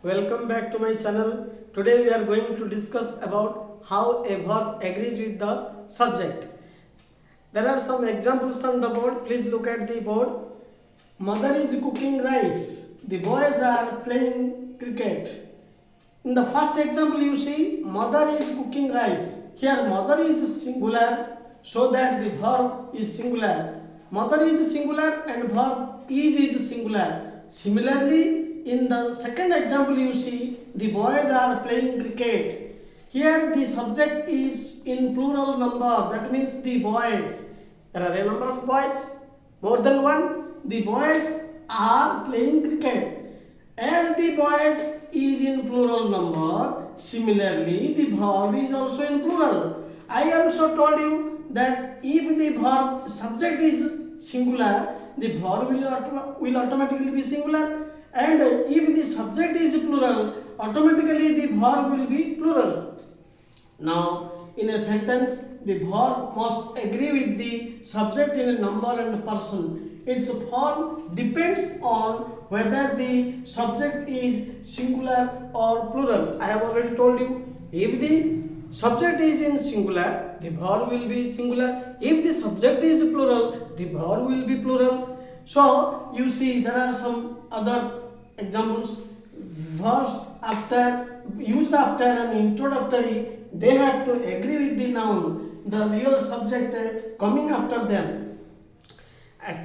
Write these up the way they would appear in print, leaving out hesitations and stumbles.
Welcome back to my channel. Today we are going to discuss about how a verb agrees with the subject. There are some examples on the board. Please look at the board. Mother is cooking rice. The boys are playing cricket. In the first example you see mother is cooking rice. Here mother is singular so that the verb is singular. Mother is singular and verb is singular. Similarly, in the second example you see the boys are playing cricket. Here the subject is in plural number, that means the boys. There are a number of boys, more than one. The boys are playing cricket. As the boys is in plural number, similarly the verb is also in plural. I also told you that if the verb subject is singular, the verb will automatically be singular, and if the subject is plural, automatically the verb will be plural. Now, in a sentence, the verb must agree with the subject in a number and person. Its form depends on whether the subject is singular or plural. I have already told you, if the subject is in singular, the verb will be singular. If the subject is plural, the verb will be plural. So, you see there are some other examples. Verbs used after an introductory, they have to agree with the noun, the real subject coming after them.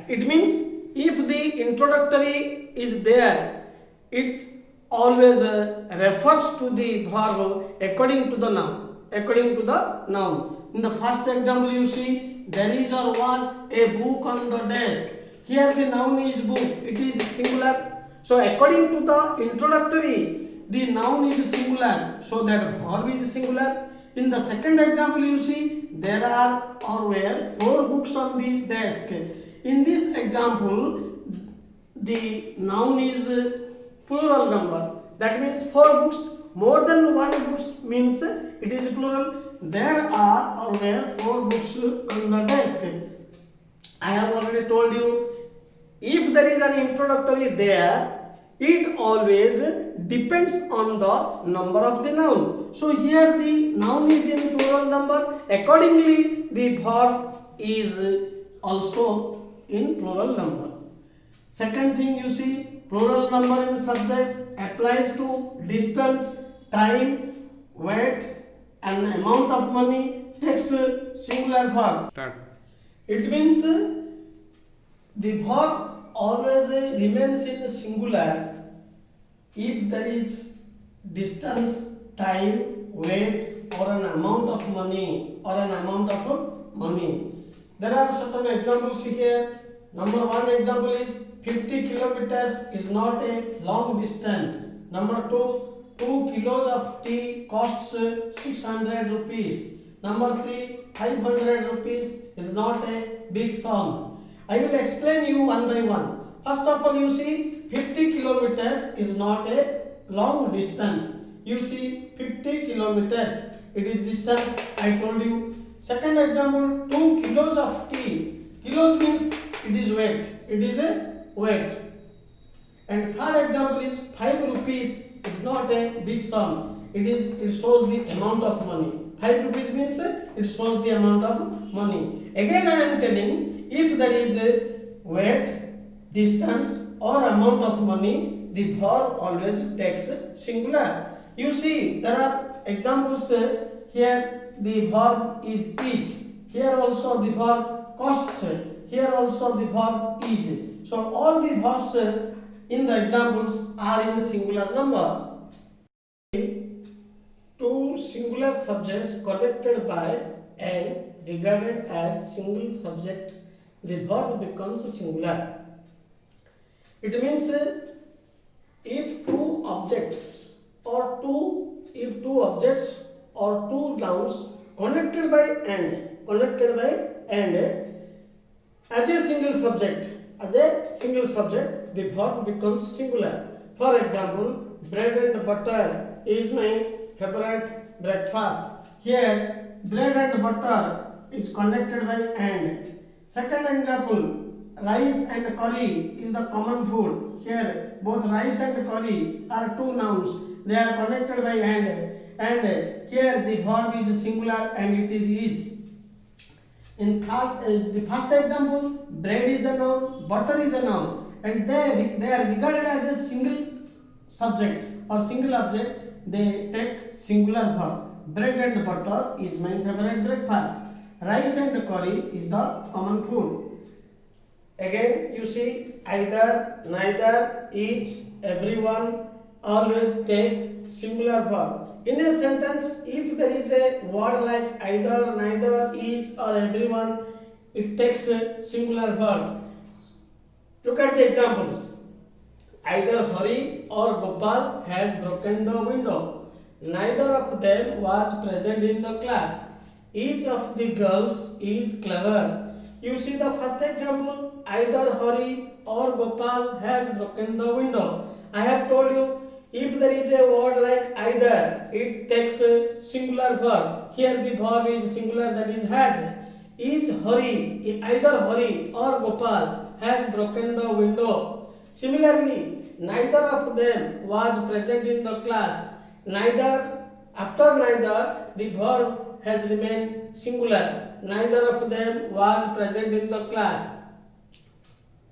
It means if the introductory is there, it always refers to the verb according to the noun. In the first example you see there is or was a book on the desk. Here the noun is book, it is singular. So according to the introductory, the noun is singular, so that verb is singular. In the second example you see there are or were 4 books on the desk. In this example, the noun is plural number. That means 4 books, more than 1 books means it is plural. There are or were 4 books on the desk. I have already told you, if there is an introductory there, it always depends on the number of the noun. So here the noun is in plural number, accordingly the verb is also in plural number. Second thing you see, plural number in subject applies to distance, time, weight and amount of money, takes singular verb. It means the verb always remains in singular if there is distance, time, weight or an amount of money There are certain examples here. Number 1 example is 50 kilometers is not a long distance. Number 2, 2 kilos of tea costs 600 rupees. Number 3, 500 rupees is not a big sum. I will explain you one by one. First of all, you see 50 kilometers is not a long distance. You see 50 kilometers, it is distance, I told you. Second example, 2 kilos of tea. Kilos means it is weight. It is a weight. And third example is 5 rupees is not a big sum. It shows the amount of money. 5 rupees means it shows the amount of money. Again I am telling, if there is a weight, distance or amount of money, the verb always takes singular. You see there are examples here, the verb is each. Here also the verb costs. Here also the verb is. So all the verbs in the examples are in singular number. Two singular subjects connected by and regarded as single subject, the verb becomes singular. It means if two objects or two nouns connected by and as a single subject, the verb becomes singular. For example, bread and butter is my favorite breakfast. Here bread and butter is connected by and. Second example, rice and curry is the common food. Here both rice and curry are two nouns. They are connected by and here the verb is singular and it is. In the first example, bread is a noun, butter is a noun, and they are regarded as a single subject or single object. They take singular verb. Bread and butter is my favorite breakfast. Rice and curry is the common food. Again, you see either, neither, each, everyone, always take singular verb. In a sentence, if there is a word like either, neither, each or everyone, it takes a singular verb. Look at the examples. Either Hari or Gopal has broken the window. Neither of them was present in the class. Each of the girls is clever. You see the first example, either Hari or Gopal has broken the window. I have told you, if there is a word like either, it takes a singular verb. Here the verb is singular, that is has. Either Hari or Gopal has broken the window. Similarly, neither of them was present in the class. After neither, the verb has remained singular. Neither of them was present in the class.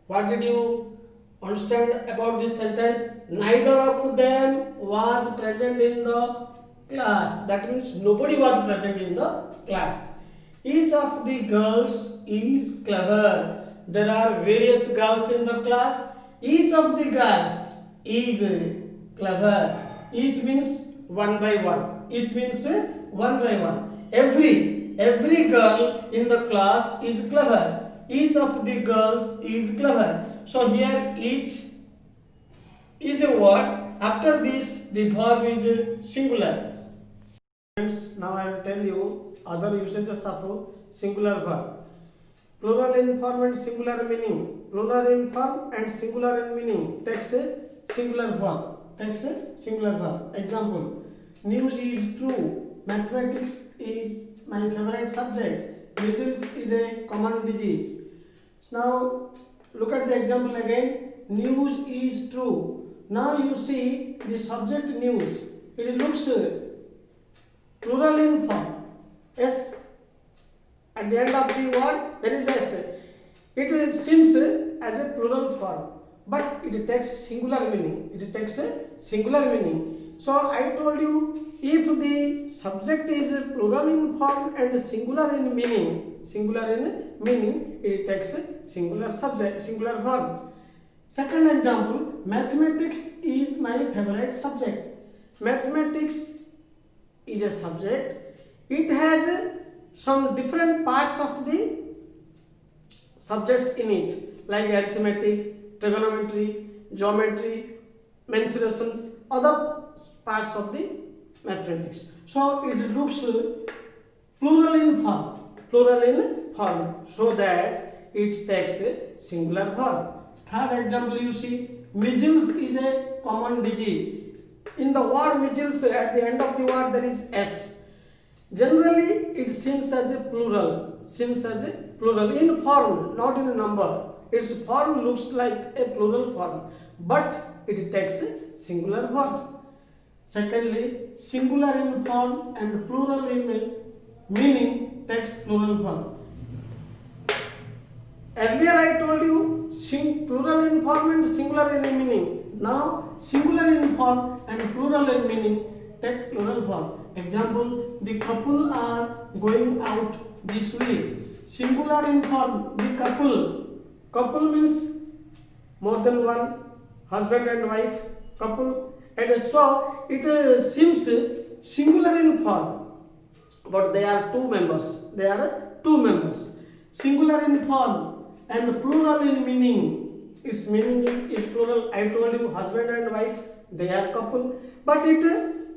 What did you understand about this sentence? Neither of them was present in the class. That means nobody was present in the class. Each of the girls is clever. There are various girls in the class. Each of the girls is clever. Each means one by one. Each means one by one. Every girl in the class is clever. Each of the girls is clever. So here each is a word. After this, the verb is singular. Friends, now I will tell you other usages of singular verb. Plural in form and singular meaning. Plural in form and singular in meaning takes a singular verb. Example: news is true. Mathematics is my favorite subject. Measles is a common disease. Now look at the example again. News is true. Now you see the subject news. It looks plural in form. S at the end of the word there is S. It seems as a plural form, but it takes singular meaning. So I told you, if the subject is plural in form and singular in meaning, it takes a singular verb. Second example, mathematics is my favorite subject. Mathematics is a subject. It has some different parts of the subjects in it, like arithmetic, trigonometry, geometry, mensurations, other parts of the mathematics. So it looks plural in form, so that it takes a singular verb. Third example, you see, measles is a common disease. In the word measles, at the end of the word there is S. Generally, it seems as a plural. In form, not in number. Its form looks like a plural form, but it takes a singular verb. Secondly, singular in form and plural in meaning takes plural verb. Earlier I told you plural in form and singular in meaning. Now singular in form and plural in meaning take plural verb. Example: the couple are going out this week. Singular in form, the couple. Couple means more than one, husband and wife, couple. And so it seems singular in form, but they are two members. Singular in form and plural in meaning. Its meaning is plural. I told you husband and wife, they are couple, but it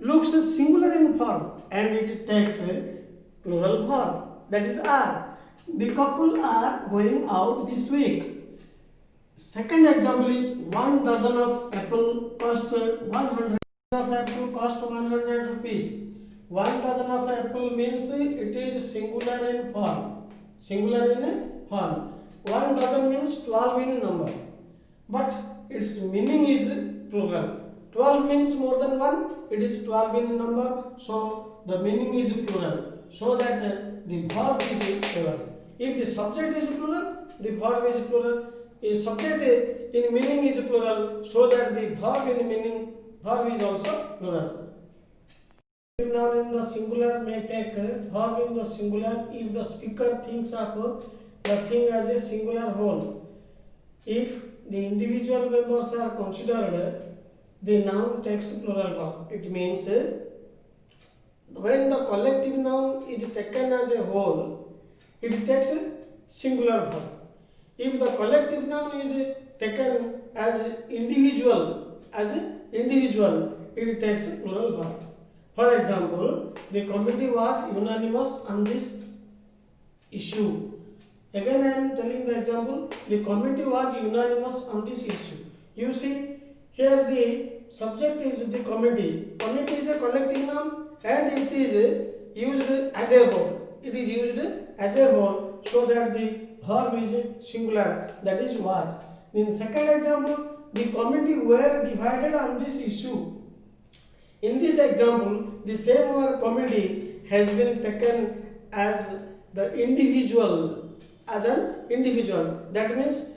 looks singular in form and it takes a plural form, that is are. The couple are going out this week. Second example is 1 dozen of apple cost 100 of apple cost 100 rupees. 1 dozen of apple means it is singular in form. 1 dozen means 12 in number, but its meaning is plural. 12 means more than 1, it is 12 in number, so the meaning is plural. So that the verb is plural. If the subject is plural, the verb is plural. If subject in meaning is plural, so that the verb in meaning, verb is also plural. Noun in the singular may take verb in the singular if the speaker thinks of the thing as a singular whole. If the individual members are considered, the noun takes plural verb. It means when the collective noun is taken as a whole, it takes a singular verb. If the collective noun is taken as individual, it takes a plural verb. For example, the committee was unanimous on this issue. Again, I am telling the example. The committee was unanimous on this issue. You see, here the subject is the committee. Committee is a collective noun and it is used as a whole. It is used as a whole, so that the verb is singular, that is was. In second example, the committee were divided on this issue. In this example, the same word committee has been taken as the individual, as an individual. That means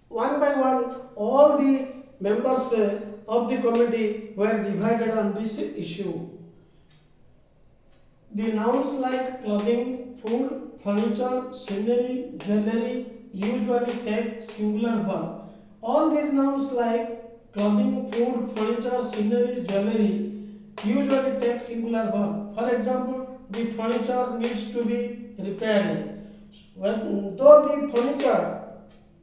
one by one all the members of the committee were divided on this issue. The nouns like clothing, food, furniture, scenery, jewelry usually take singular verb. All these nouns like clothing, food, furniture, scenery, jewelry usually take singular verb. For example, the furniture needs to be repaired. Though the furniture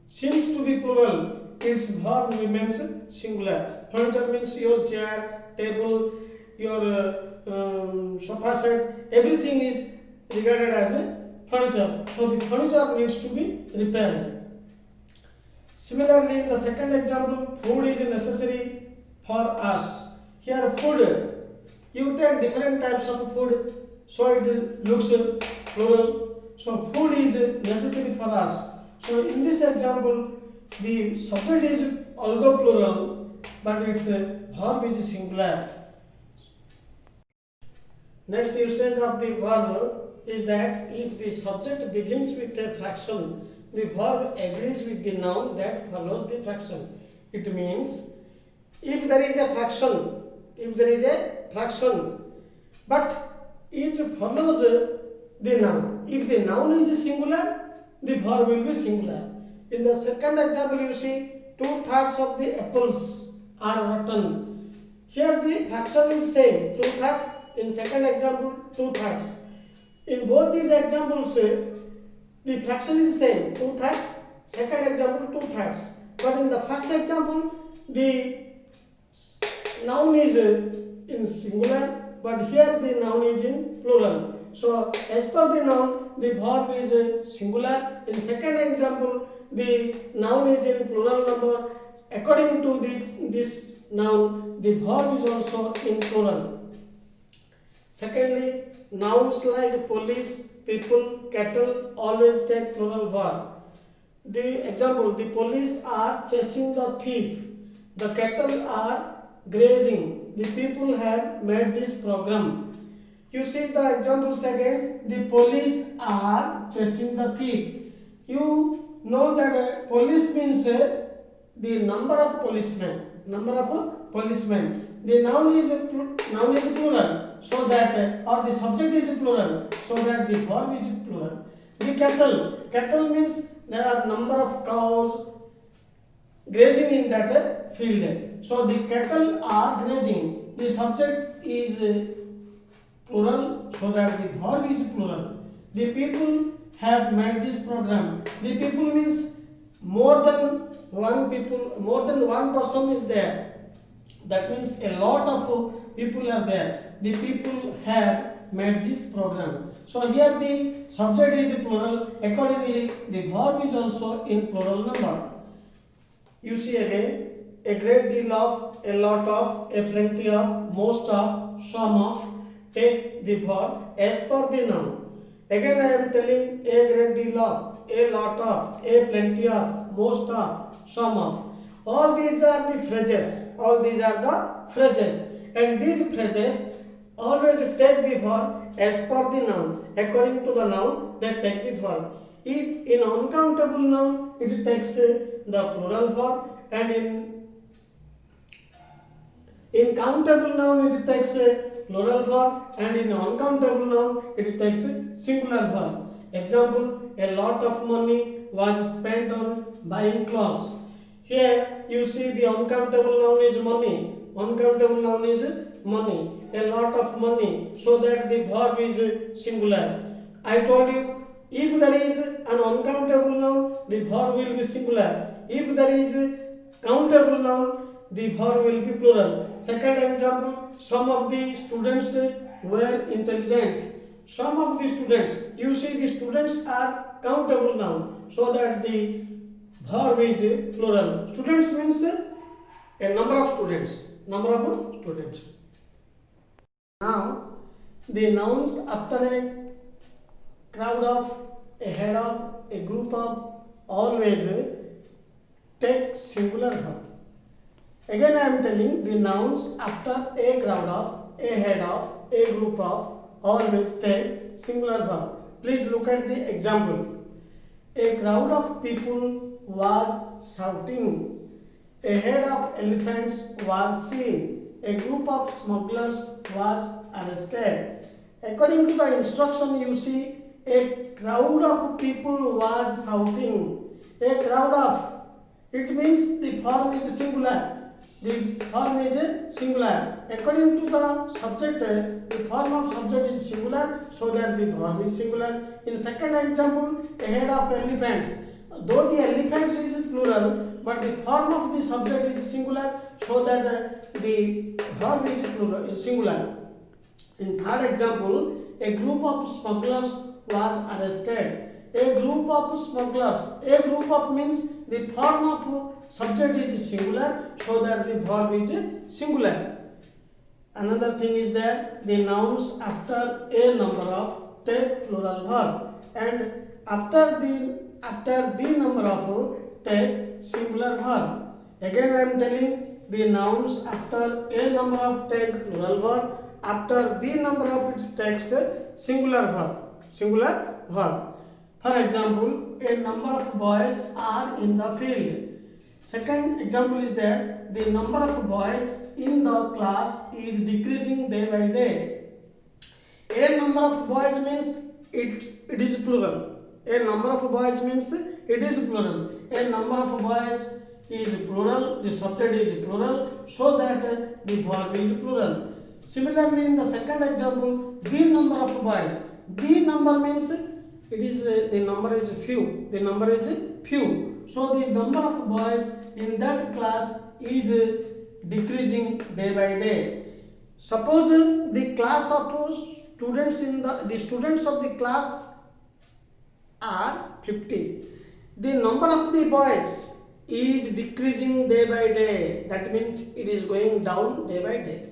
seems to be plural, its verb remains singular. Furniture means your chair, table, your sofa set, everything is regarded as a furniture. So the furniture needs to be repaired. Similarly, in the second example, food is necessary for us. Here food, you take different types of food, so it looks plural. So food is necessary for us. So in this example, the subject is although plural, but its verb is singular. Next usage of the verb is that if the subject begins with a fraction, the verb agrees with the noun that follows the fraction. It means if there is a fraction, but it follows the noun. If the noun is singular, the verb will be singular. In the second example, you see 2/3 of the apples are rotten. Here the fraction is same, 2/3. In second example, 2/3. In both these examples, the fraction is same, 2/3. Second example, 2/3. But in the first example, the noun is in singular, but here the noun is in plural. So as per the noun, the verb is singular. In second example, the noun is in plural number. According to this noun, the verb is also in plural. Secondly, nouns like police, people, cattle always take plural verb. The example, the police are chasing the thief. The cattle are grazing. The people have made this program. You see the examples again. The police are chasing the thief. You know that police means the number of policemen. The noun is plural, so that or the subject is plural, so that the verb is plural. The cattle means there are number of cows grazing in that field. So the cattle are grazing. The subject is plural, so that the verb is plural. The people have made this program. The people means more than one person is there. That means a lot of people are there. The people have made this program. So here the subject is plural. Accordingly, the verb is also in plural number. You see again, a great deal of, a lot of, a plenty of, most of, some of. Take the verb as per the noun. Again I am telling a great deal of, a lot of, a plenty of, most of, some of. All these are the phrases. All these are the phrases. And these phrases always take the verb as per the noun. According to the noun, they take the verb. If in uncountable noun, it takes the plural verb, and in countable noun it takes a plural verb, and in uncountable noun it takes a singular verb. Example, a lot of money was spent on buying clothes. Here you see the uncountable noun is money. Uncountable noun is money. A lot of money, so that the verb is singular. I told you, if there is an uncountable noun, the verb will be singular. If there is a countable noun, the verb will be plural. Second example, some of the students were intelligent. Some of the students, you see the students are countable noun, so that the verb is plural. Students means a number of students. Number of students. Now, the nouns after a crowd of, a head of, a group of, always take singular verb. Again I am telling, the nouns after a crowd of, a head of, a group of, always take singular verb. Please look at the example. A crowd of people was shouting. A head of elephants was seen. A group of smugglers was arrested. According to the instruction, you see a crowd of people was shouting. A crowd of, it means the form is singular. The form is singular. According to the subject, the form of subject is singular, so that the verb is singular. In second example, a head of elephants. Though the elephants is plural, but the form of the subject is singular, so that the verb is plural, is singular. In third example, a group of smugglers was arrested. A group of smugglers. A group of means the form of subject is singular, so that the verb is singular. Another thing is that the nouns after a number of take plural verb, and after the number of take singular verb. Again I am telling, the nouns after a number of take plural verb, after the number of it takes a singular verb. Singular verb. For example, a number of boys are in the field. Second example is that the number of boys in the class is decreasing day by day. A number of boys means it is plural. A number of boys means it is plural. A number of boys is plural, the subject is plural, so that the verb is plural. Similarly, in the second example, the number of boys. The number means it is the number is few. The number is few. So the number of boys in that class is decreasing day by day. Suppose the class of students the students of the class are 50. The number of the boys is decreasing day by day. That means it is going down day by day.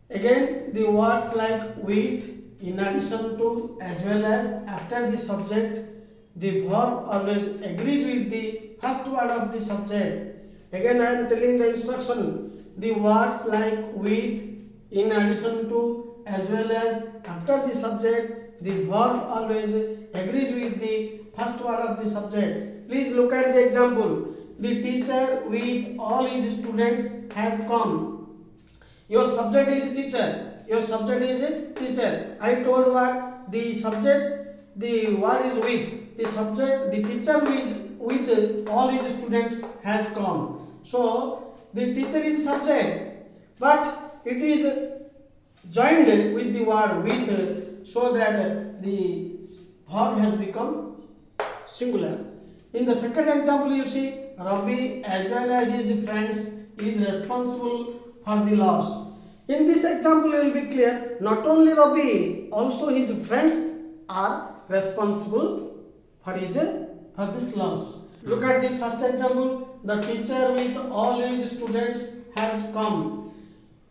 Again, the words like with, in addition to, as well as, after the subject, the verb always agrees with the first word of the subject. Again I am telling the instruction. The words like with, in addition to, as well as, after the subject, the verb always agrees with the first word of the subject. Please look at the example. The teacher with all his students has come. Your subject is teacher. Your subject is teacher. I told what the subject, the word is with. The subject, the teacher is with all his students has come. So the teacher is subject, but it is joined with the word with, so that the verb has become singular. In the second example, you see Ravi as well as his friends is responsible for the loss. In this example, you will be clear. Not only Ravi, also his friends are responsible for this loss. Look at the first example. The teacher with all his students has come.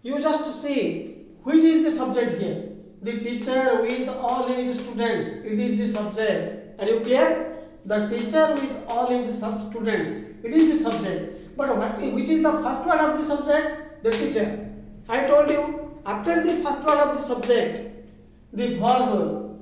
You just see which is the subject here. The teacher with all his students. It is the subject. Are you clear? The teacher with all his students. It is the subject. But which is the first word of the subject? The teacher. I told you, after the first word of the subject, the verb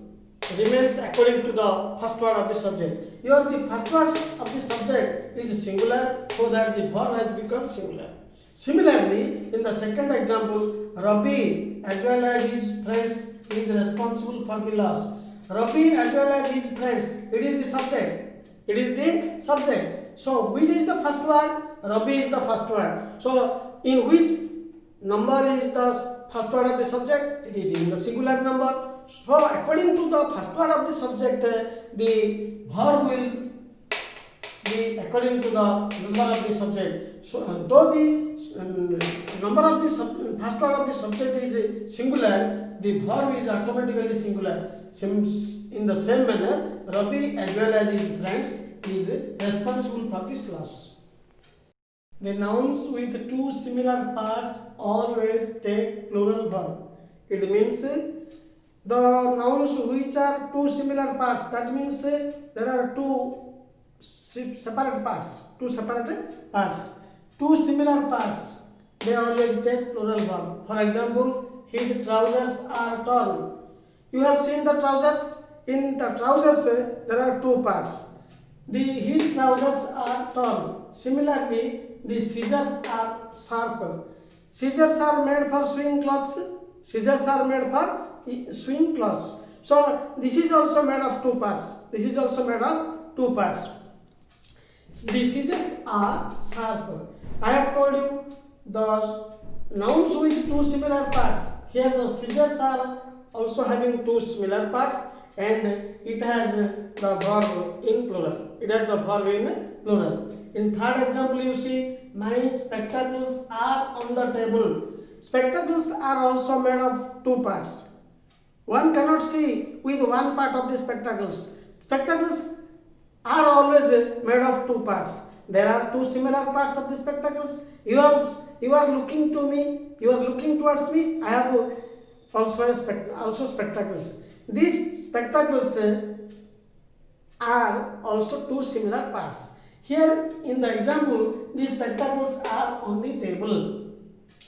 remains according to the first word of the subject. Here the first word of the subject is singular, so that the verb has become singular. Similarly, in the second example, Rabi as well as his friends is responsible for the loss. Rabi as well as his friends, it is the subject. It is the subject. So, which is the first word? Rabi is the first word. So, in which number is the first word of the subject? It is in the singular number. So, according to the first word of the subject, the verb will be according to the number of the subject. So, though the number of the first word of the subject is singular, the verb is automatically singular. In the same manner, Rabi as well as his friends is responsible for this loss. The nouns with two similar parts always take plural verb. It means the nouns which are two similar parts, that means there are two separate parts, two similar parts, they always take plural verb. For example, his trousers are torn. You have seen the trousers. In the trousers there are two parts. His trousers are torn. Similarly, the scissors are sharp. Scissors are made for sewing clothes. Scissors are made for sewing clothes. So this is also made of two parts. The scissors are sharp. I have told you the nouns with two similar parts. Here the scissors are also having two similar parts, and it has the verb in plural. In third example, you see, my spectacles are on the table. Spectacles are also made of two parts. One cannot see with one part of the spectacles. Spectacles are always made of two parts. There are two similar parts of the spectacles. You are looking to me. You are looking towards me. I have also spectacles. These spectacles are also two similar parts. Here in the example, these spectacles are on the table.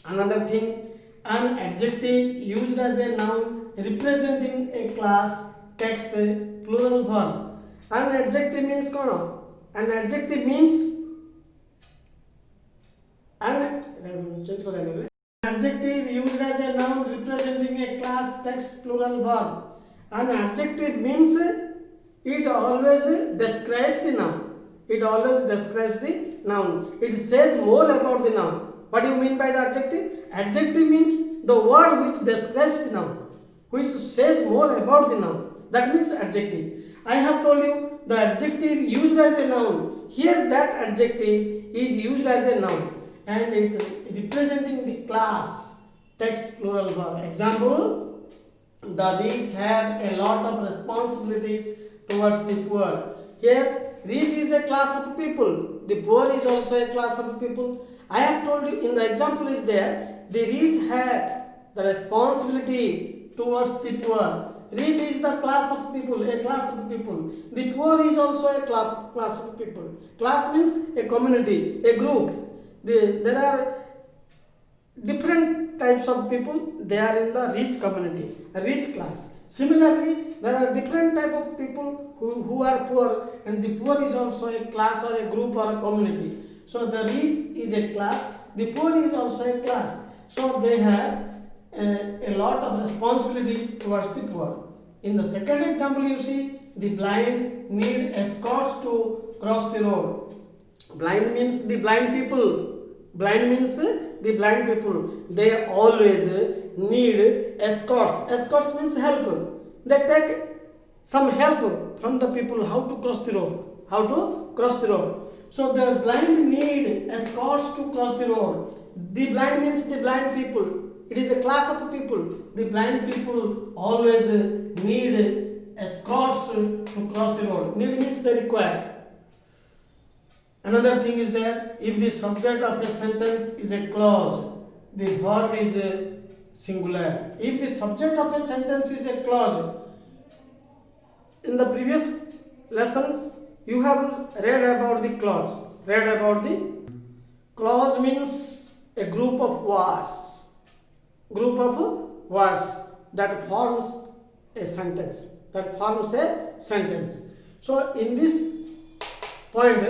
Another thing, an adjective used as a noun representing a class takes a plural verb. An adjective means kono? An adjective means adjective used as a noun representing a class takes plural verb. An adjective means it always describes the noun. It says more about the noun. What do you mean by the adjective? Adjective means the word which describes the noun, which says more about the noun. That means adjective. I have told you the adjective used as a noun. Here that adjective is used as a noun and it representing the class takes plural verb. Example, the rich have a lot of responsibilities towards the poor. Here rich is a class of people. The poor is also a class of people. I have told you in the example is there, the rich have the responsibility towards the poor. Rich is the class of people, a class of people. The poor is also a class of people. Class means a community, a group. There are different types of people. They are in the rich community, a rich class. Similarly, there are different type of people who are poor, and the poor is also a class or a group or a community. So the rich is a class, the poor is also a class. So they have a lot of responsibility towards the poor. In the second example, you see, the blind need escorts to cross the road. Blind means the blind people. Blind means the blind people. They always need escorts. Escorts means help. They take some help from the people how to cross the road. So the blind need escorts to cross the road. The blind means the blind people. It is a class of people. The blind people always need escorts to cross the road. Need means they require. Another thing is there, if the subject of a sentence is a clause, the verb is singular. If the subject of a sentence is a clause, in the previous lessons you have read about the clause. Clause means a group of words that forms a sentence. So in this point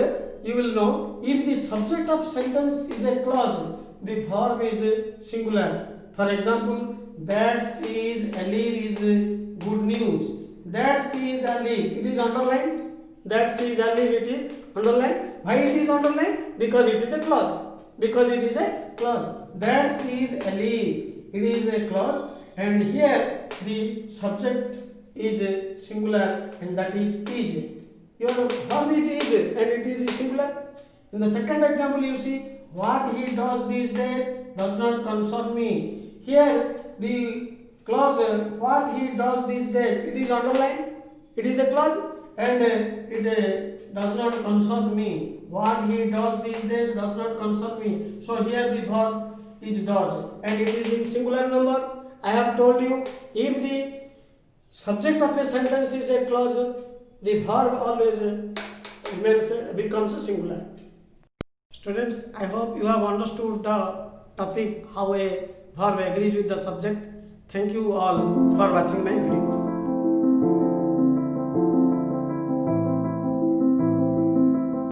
you will know, if the subject of sentence is a clause, the verb is singular. For example, that she is alive is good news. That she is alive, it is underlined. That she is alive, it is underlined. Why it is underlined? Because it is a clause. That she is alive, it is a clause, and here the subject is singular, and that is. Your verb is and it is singular. In the second example, you see, what he does these days does not concern me. Here the clause what he does these days, it is underlined. It is a clause, and it does not concern me. What he does these days does not concern me. So here the verb is does, and it is in singular number. I have told you, if the subject of a sentence is a clause, the verb always becomes singular. Students, I hope you have understood the topic, how a verb agrees with the subject. Thank you all for watching my video.